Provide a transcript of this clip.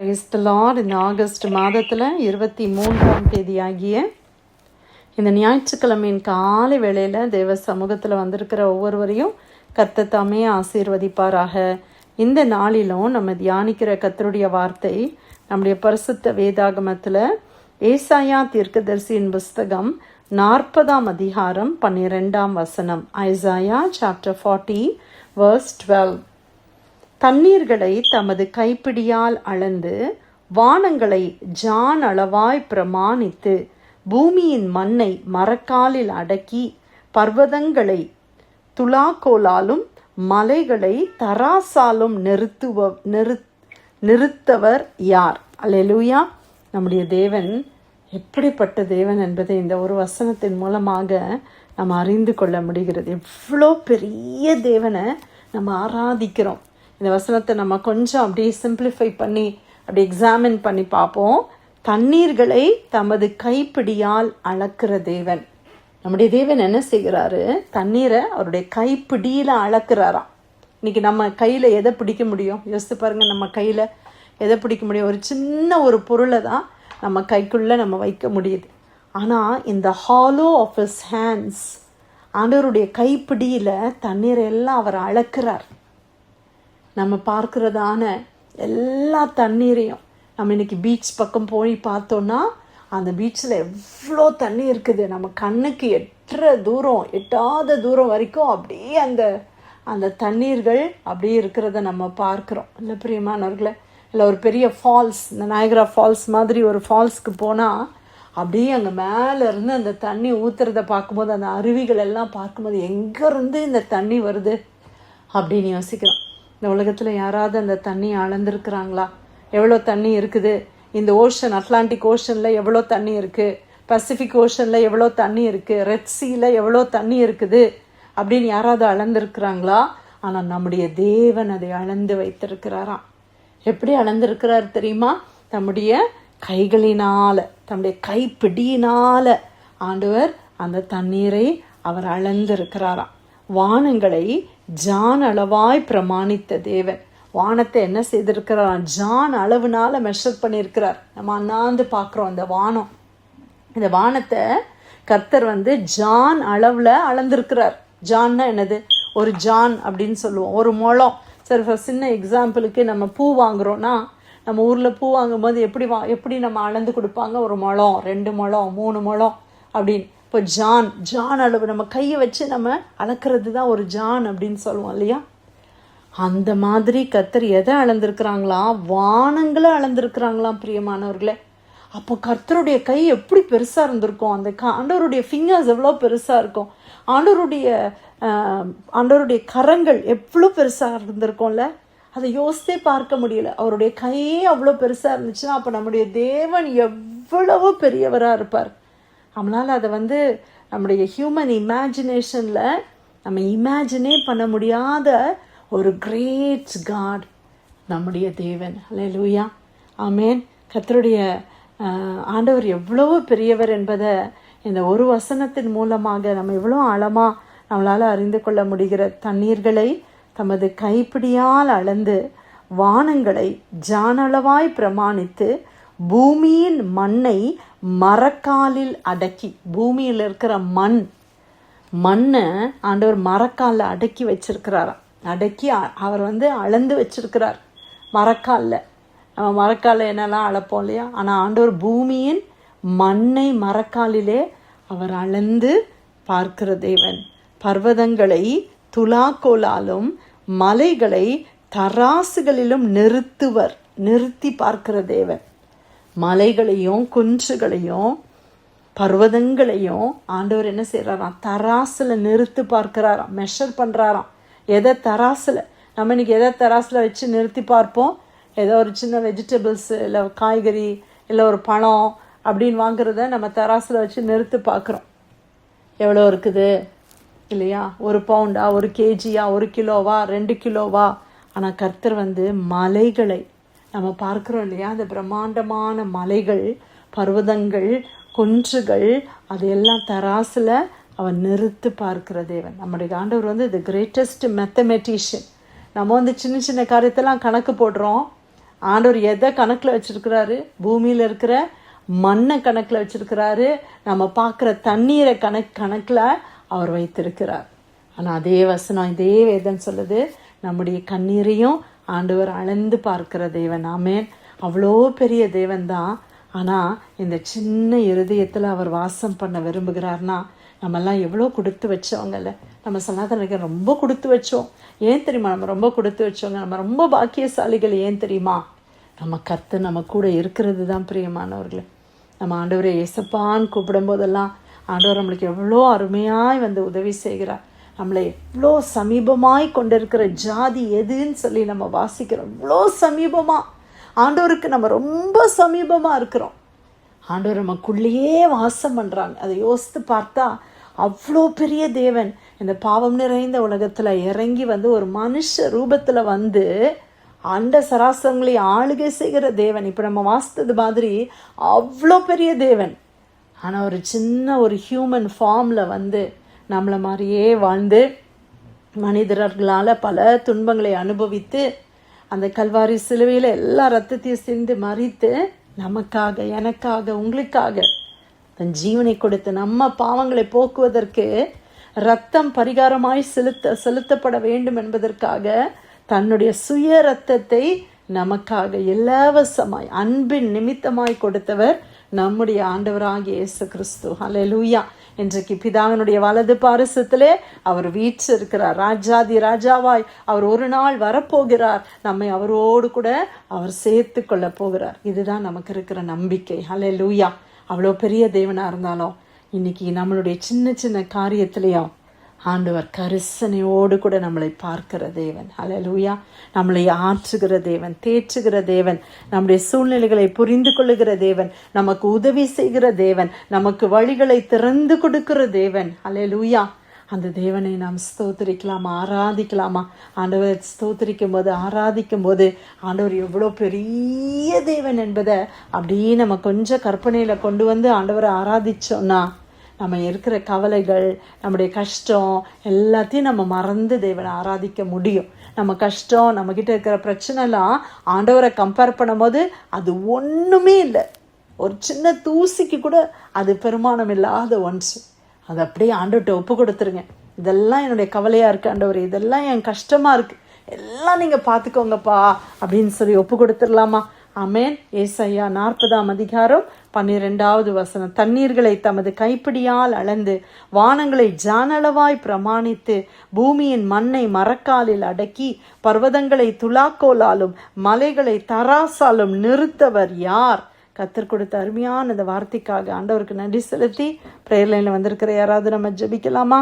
Praise the Lord. இந்த August மாதத்தில் 23ஆம் தேதியாகிய இந்த ஞாயிற்றுக்கிழமையின் காலை வேளையில் தேவ சமூகத்தில் வந்திருக்கிற ஒவ்வொருவரையும் கர்த்தர் தாமே ஆசீர்வதிப்பாராக. இந்த நாளிலும் நம்ம தியானிக்கிற கர்த்தருடைய வார்த்தை நம்முடைய பரிசுத்த வேதாகமத்தில் ஏசாயா தீர்க்கதரிசியின் புஸ்தகம் 40ஆம் அதிகாரம் 12ஆம் வசனம். Isaiah chapter 40 verse 12. தண்ணீர்களை தமது கைப்பிடியால் அளந்து வானங்களை ஜான் அளவாய் பிரமாணித்து பூமியின் மண்ணை மரக்காலில் அடக்கி பர்வதங்களை துலாக்கோலாலும் மலைகளை தராசாலும் நிறுத்தவர் யார்? அல்லேலூயா. நம்முடைய தேவன் எப்படிப்பட்ட தேவன் என்பதை இந்த ஒரு வசனத்தின் மூலமாக நம்ம அறிந்து கொள்ள முடிகிறது. எவ்வளோ பெரிய தேவனை நம்ம ஆராதிக்கிறோம். இந்த வசனத்தை நம்ம கொஞ்சம் அப்படியே சிம்பிளிஃபை பண்ணி அப்படி எக்ஸாமின் பண்ணி பார்ப்போம். தண்ணீர்களை தமது கைப்பிடியால் அளக்கிற தேவன். நம்முடைய தேவன் என்ன செய்கிறாரு? தண்ணீரை அவருடைய கைப்பிடியில் அளக்கிறாராம். இன்னைக்கு நம்ம கையில் எதை பிடிக்க முடியும்? யோசித்து பாருங்கள். நம்ம கையில் எதை பிடிக்க முடியும்? ஒரு சின்ன ஒரு பொருளை தான் நம்ம கைக்குள்ளே நம்ம வைக்க முடியுது. ஆனால் இந்த ஹாலோ ஆஃப் ஹிஸ் ஹேண்ட்ஸ், ஆண்டவருடைய கைப்பிடியில் தண்ணீரை எல்லாம் அவர் அளக்கிறார். நம்ம பார்க்கிறதான எல்லா தண்ணீரையும் நம்ம இன்னைக்கு பீச் பக்கம் போய் பார்த்தோன்னா அந்த பீச்சில் எவ்வளோ தண்ணி இருக்குது. நம்ம கண்ணுக்கு எட்டாத தூரம் வரைக்கும் அப்படியே அந்த தண்ணீர்கள் அப்படியே இருக்கிறத நம்ம பார்க்குறோம். இல்லை பிரியமானவர்களே? இல்லை ஒரு பெரிய ஃபால்ஸ், இந்த நயகரா ஃபால்ஸ் மாதிரி ஒரு ஃபால்ஸ்க்கு போனால் அப்படியே அங்கே மேலேருந்து அந்த தண்ணி ஊற்றுறத பார்க்கும்போது, அந்த அருவிகள் எல்லாம் பார்க்கும்போது எங்கேருந்து இந்த தண்ணி வருது அப்படின்னு யோசிக்கிறோம். இந்த உலகத்தில் யாராவது அந்த தண்ணி அளந்திருக்கிறாங்களா? எவ்வளோ தண்ணி இருக்குது? இந்த ஓஷன், அட்லாண்டிக் ஓஷனில் எவ்வளோ தண்ணி இருக்குது? பசிபிக் ஓஷனில் எவ்வளோ தண்ணி இருக்குது? ரெட் சீயில் எவ்வளோ தண்ணி இருக்குது அப்படின்னு யாராவது அளந்திருக்கிறாங்களா? ஆனால் நம்முடைய தேவன் அதை அளந்து வைத்திருக்கிறாராம். எப்படி அளந்திருக்கிறார் தெரியுமா? தம்முடைய கைகளினால், தம்முடைய கைப்பிடியினால் ஆண்டவர் அந்த தண்ணீரை அவர் அளந்திருக்கிறாராம். வானங்களை ஜான் அளவாய் பிரமாணித்த தேவன். வானத்தை என்ன செய்திருக்கிறார்? ஜான் அளவுனால மெஷர் பண்ணியிருக்கிறார். நம்ம அண்ணாந்து பார்க்குறோம் இந்த வானம். இந்த வானத்தை கர்த்தர் ஜான் அளவில் அளந்திருக்கிறார். ஜான்னா என்னது? ஒரு ஜான் அப்படின்னு சொல்லுவோம், ஒரு முழம். சரி, சின்ன எக்ஸாம்பிளுக்கு நம்ம பூ வாங்குறோன்னா, நம்ம ஊரில் பூ வாங்கும்போது எப்படி நம்ம அளந்து கொடுப்பாங்க? ஒரு முழம், 2 முழம், 3 முழம் அப்படின்னு. இப்போ ஜான் அளவு நம்ம கையை வச்சு நம்ம அளக்கிறது தான் ஒரு ஜான் அப்படின்னு சொல்லுவோம் இல்லையா? அந்த மாதிரி கர்த்தர் எதை அளந்திருக்கிறாங்களா? வானங்களை அளந்திருக்கிறாங்களாம் பிரியமானவர்களே. அப்போ கர்த்தருடைய கை எப்படி பெருசாக இருந்திருக்கும்? அந்த ஆண்டவருடைய ஃபிங்கர்ஸ் எவ்வளோ பெருசாக இருக்கும்? ஆண்டவருடைய கரங்கள் எவ்வளோ பெருசாக இருந்திருக்கும்ல? அதை யோசித்தே பார்க்க முடியல. அவருடைய கையே அவ்வளோ பெருசாக இருந்துச்சுன்னா அப்போ நம்முடைய தேவன் எவ்வளவு பெரியவராக இருப்பார். நம்மளால் அதை நம்முடைய ஹியூமன் இமேஜினேஷனில் நம்ம இமேஜினே பண்ண முடியாத ஒரு கிரேட் காட் நம்முடைய தேவன். அல்லேலூயா, ஆமேன். கர்த்தருடைய ஆண்டவர் எவ்வளவு பெரியவர் என்பதை இந்த ஒரு வசனத்தின் மூலமாக நம்ம எவ்வளோ ஆழமாக நம்மளால் அறிந்து கொள்ள முடிகிற. தண்ணீர்களை தமது கைப்பிடியால் அளந்து வானங்களை ஜானளவாய் பிரமாணித்து பூமியின் மண்ணை மரக்காலில் அடக்கி, பூமியில் இருக்கிற மண்ணை ஆண்டவர் மரக்காலில் அடக்கி வச்சிருக்கிறாராம். அடக்கி அவர் அளந்து வச்சிருக்கிறார் மரக்காலில். நம்ம மரக்காலில் என்னெல்லாம் அளப்போம் இல்லையா? ஆனால் ஆண்டவர் பூமியின் மண்ணை மரக்காலிலே அவர் அளந்து பார்க்கிற தேவன். பர்வதங்களை துலாக்கோலாலும் மலைகளை தராசுகளிலும் நிறுத்தி பார்க்கிற தேவன். மலைகளையும் குன்றுகளையும் பர்வதங்களையும் ஆண்டவர் என்ன செய்கிறாராம்? தராசில் நிறுத்தி பார்க்கிறாராம், மெஷர் பண்ணுறாராம். எதை தராசில்? நம்ம இன்னைக்கு எதை தராசில் வச்சு நிறுத்தி பார்ப்போம்? ஏதோ ஒரு சின்ன வெஜிடபிள்ஸ் இல்லை காய்கறி இல்லை ஒரு பழம் அப்படின்னு வாங்குறத நம்ம தராசில் வச்சு நிறுத்தி பார்க்குறோம். எவ்வளோ இருக்குது இல்லையா? 1 பவுண்டா, 1 கேஜியா, 1 கிலோவா, 2 கிலோவா? ஆனால் கர்த்தர் மலைகளை நம்ம பார்க்குறோம் இல்லையா? அந்த பிரம்மாண்டமான மலைகள், பர்வதங்கள், குன்றுகள், அதையெல்லாம் தராசில் அவன் நிறுத்து பார்க்கிற தேவன். நம்முடைய ஆண்டவர் தி கிரேட்டஸ்ட் மேத்தமெட்டிஷியன். நம்ம சின்ன சின்ன காரியத்தெல்லாம் கணக்கு போடுறோம். ஆண்டவர் எதை கணக்கில் வச்சிருக்கிறாரு? பூமியில் இருக்கிற மண்ணை கணக்கில் வச்சிருக்கிறாரு. நம்ம பார்க்குற தண்ணீரை கணக்கில் அவர் வைத்திருக்கிறார். ஆனால் அதே வசனம், இதே வேதம் சொல்லுது, நம்முடைய கண்ணீரையும் ஆண்டவர் அளந்து பார்க்கிற தேவன். ஆமென். அவ்வளோ பெரிய தேவன் தான். ஆனால் இந்த சின்ன இருதயத்தில் அவர் வாசம் பண்ண விரும்புகிறார்னா, நம்மெல்லாம் எவ்வளோ கொடுத்து வச்சவங்கல்ல. நம்ம சனாதனருக்கு ரொம்ப கொடுத்து வச்சோம். ஏன் தெரியுமா நம்ம ரொம்ப கொடுத்து வச்சோங்க? நம்ம ரொம்ப பாக்கியசாலிகள். ஏன் தெரியுமா? நம்ம கர்த்தர் நம்ம கூட இருக்கிறது தான் பிரியமானவர்களே. நம்ம ஆண்டவரை ஏசப்பான்னு கூப்பிடும் போதெல்லாம் ஆண்டவர் நம்மளுக்கு எவ்வளோ அருமையாய் வந்து உதவி செய்கிறார். நம்மளை எவ்வளோ சமீபமாய் கொண்டிருக்கிற ஜாதி எதுன்னு சொல்லி நம்ம வாசிக்கிறோம். எவ்வளோ சமீபமாக ஆண்டவருக்கு நம்ம ரொம்ப சமீபமாக இருக்கிறோம். ஆண்டவர் நமக்குள்ளேயே வாசம் பண்ணுறாங்க. அதை யோசித்து பார்த்தா அவ்வளோ பெரிய தேவன் இந்த பாவம் நிறைந்த உலகத்தில் இறங்கி வந்து ஒரு மனுஷ ரூபத்தில் வந்து அண்ட சராசரங்களை ஆளுகை செய்கிற தேவன். இப்போ நம்ம வாசித்தது மாதிரி அவ்வளோ பெரிய தேவன். ஆனால் ஒரு சின்ன ஒரு ஹியூமன் ஃபார்மில் வந்து நம்மளை மாதிரியே வாழ்ந்து மனிதர்களால் பல துன்பங்களை அனுபவித்து அந்த கல்வாரி சிலுவையில் எல்லா ரத்தத்தையும் சிந்து மறித்து நமக்காக, எனக்காக, உங்களுக்காக தன் ஜீவனை கொடுத்து நம்ம பாவங்களை போக்குவதற்கு இரத்தம் பரிகாரமாய் செலுத்தப்பட வேண்டும் என்பதற்காக தன்னுடைய சுய இரத்தத்தை நமக்காக இலவசமாய் அன்பின் நிமித்தமாய் கொடுத்தவர் நம்முடைய ஆண்டவராகிய இயேசு கிறிஸ்து. ஹல்லேலூயா. இன்றைக்கு பிதாவினுடைய வலது பாரிசத்திலே அவர் வீற்றிருக்கிறார். ராஜாதி ராஜாவாய் அவர் ஒரு நாள் வரப்போகிறார். நம்மை அவரோடு கூட அவர் சேர்த்து கொள்ள போகிறார். இதுதான் நமக்கு இருக்கிற நம்பிக்கை. ஹல்லேலூயா. அவ்வளோ பெரிய தேவனாக இருந்தாலும் இன்னைக்கு நம்மளுடைய சின்ன சின்ன காரியத்திலையும் ஆண்டவர் கரிசனையோடு கூட நம்மளை பார்க்கிற தேவன். ஹல்லேலூயா. நம்மளை ஆற்றுகிற தேவன், தேற்றுகிற தேவன், நம்முடைய சூழ்நிலைகளை புரிந்து கொள்ளுகிற தேவன், நமக்கு உதவி செய்கிற தேவன், நமக்கு வழிகளை திறந்து கொடுக்கிற தேவன். ஹல்லேலூயா. அந்த தேவனை நாம் ஸ்தோத்திரிக்கலாமா, ஆராதிக்கலாமா? ஆண்டவர் ஸ்தோத்திரிக்கும் போது, ஆராதிக்கும் போது ஆண்டவர் எவ்வளோ பெரிய தேவன் என்பதை அப்படியே நம்ம கொஞ்சம் கற்பனையில் கொண்டு வந்து ஆண்டவரை ஆராதிச்சோன்னா நம்ம இருக்கிற கவலைகள், நம்முடைய கஷ்டம் எல்லாத்தையும் நம்ம மறந்து தேவனை ஆராதிக்க முடியும். நம்ம கஷ்டம், நம்மக்கிட்ட இருக்கிற பிரச்சனைலாம் ஆண்டவரை கம்பேர் பண்ணும்போது அது ஒன்றுமே இல்லை. ஒரு சின்ன தூசிக்கு கூட அது பெருமானம் இல்லாத ஒன்று. அதை அப்படியே ஆண்டவர்கிட்ட ஒப்பு கொடுத்துருங்க. இதெல்லாம் என்னுடைய கவலையாக இருக்குது ஆண்டவர், இதெல்லாம் என் கஷ்டமாக இருக்குது, எல்லாம் நீங்கள் பார்த்துக்கோங்கப்பா அப்படின்னு சொல்லி ஒப்பு கொடுத்துடலாமா? ஆமென். ஏசாயா 40ஆம் அதிகாரம் 12வது வசனம். தண்ணீர்களை தமது கைப்பிடியால் அளந்து வானங்களை ஜானளவாய் பிரமாணித்து பூமியின் மண்ணை மரக்காலில் அடக்கி பர்வதங்களை துலாக்கோலாலும் மலைகளை தராசாலும் நிறுத்தவர் யார்? கத்தர் கொடுத்த அருமையான இந்த வார்த்தைக்காக ஆண்டவருக்கு நன்றி செலுத்தி பிரேயர் லைனில் வந்திருக்கிற யாராவது நம்ம ஜெபிக்கலாமா?